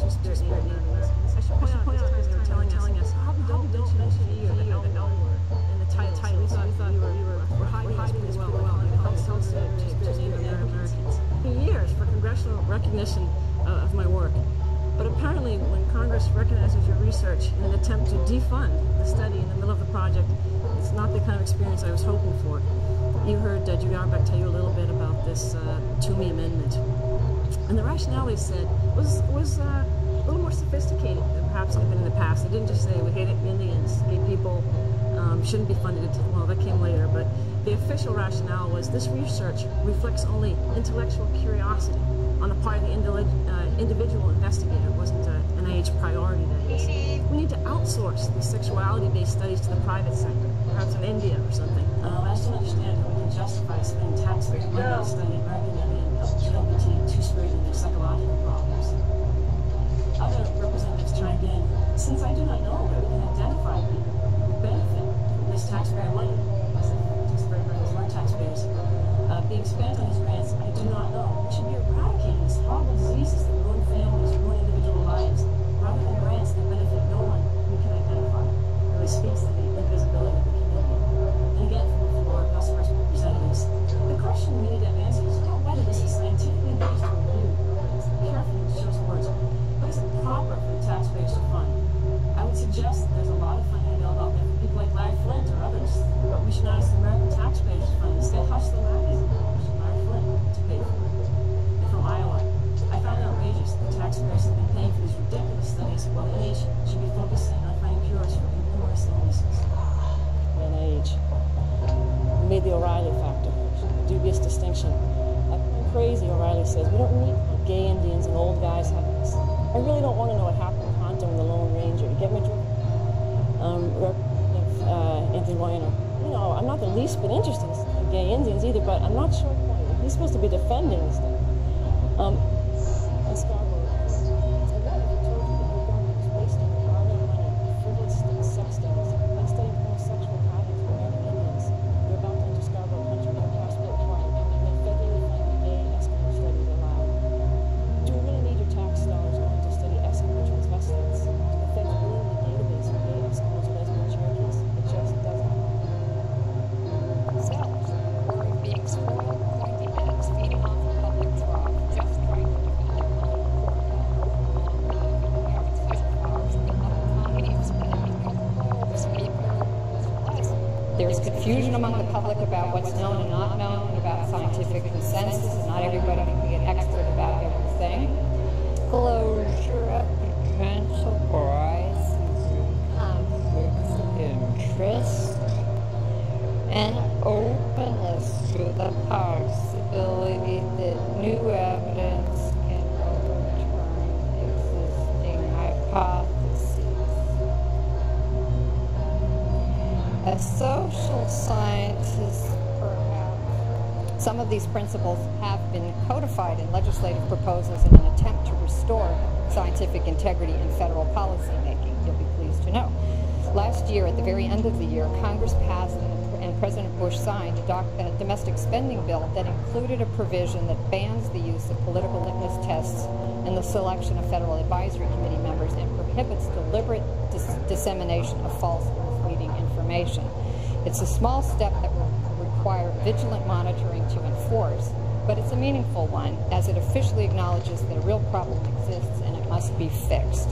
2Spirit I should point out because they were telling us how we don't mention the L word in the title. We thought we were hiding pretty well. It helps to Native Americans. Years for congressional recognition of my work. But apparently, when Congress recognizes your research in an attempt to defund the study in the middle of the project, it's not the kind of experience I was hoping for. You heard Judy Auerbach tell you a little bit about this Toomey Amendment. And the rationale they said was a little more sophisticated than perhaps it had been in the past. They didn't just say we hate Indians, gay people shouldn't be funded. Well, that came later, but the official rationale was this research reflects only intellectual curiosity on the part of the individual investigator. It wasn't an NIH priority, that is. We need to outsource the sexuality-based studies to the private sector, perhaps in India or something. I just don't understand how we can justify spending taxpayer money to study American Indian LGBT 2Spirit and their psychological problems. Other representatives chimed in, since I do not know that we can identify people who benefit from this taxpayer money, as if taxpayer money weren't taxpayers, being spent on these grants, I do not know. We should be eradicating these horrible diseases that ruin families, ruin individual lives, rather than grants that benefit no one we can identify. It really speaks to the invisibility of the community. And again, from the floor, House of Representatives, the question we need to answer is not whether this is scientifically based review, carefully choose words, but is it proper for the taxpayers to fund? I would suggest that there's a lot of funding available out there for people like Larry Flint or others, but we should not ask the American taxpayers to fund. Instead, hush the magazine. Larry Flint to pay for it. And from Iowa, I found it outrageous that taxpayers have been paying for these ridiculous studies while NIH should be focusing on finding cures for numerous illnesses. NIH. We made the O'Reilly factor, a dubious distinction. I'm crazy, O'Reilly says. We don't need gay Indians and old guys having this. I really don't want to know what happened to Tonto and the Lone Ranger. You get me, Drew? Anthony Weiner. You know, I'm not the least bit interested in gay Indians either, but I'm not sure why. He's supposed to be defending this thing. And Scarborough. So what if I told you that your government is wasting hard-earned money on frivolous sex studies, like studying homosexual patterns of American Indians? You're about to enter Scarborough country with a passport required, and then federally funded gay Eskimo studies allowed. Do we really need your tax dollars going to study Eskimo transvestites? The feds building the database of gay Eskimos or lesbian Cherokees? It just doesn't work. Cells, or being spoiled, pointy heads, feeding off the public trough, just trying to defend their money. There's confusion among the public about what's known and not known, about scientific consensus, and not everybody can be an expert about everything. Closure of potential horizons, conflicts of interest, and openness to the possibility that new evidence can overturn existing hypotheses. As social scientists, perhaps, Some of these principles have been codified in legislative proposals in an attempt to restore scientific integrity in federal policy making, you'll be pleased to know. Last year, at the very end of the year, Congress passed and President Bush signed a domestic spending bill that included a provision that bans the use of political litmus tests in the selection of federal advisory committee members and prohibits deliberate dissemination of false or misleading information. It's a small step that will require vigilant monitoring to enforce, but it's a meaningful one as it officially acknowledges that a real problem exists and it must be fixed.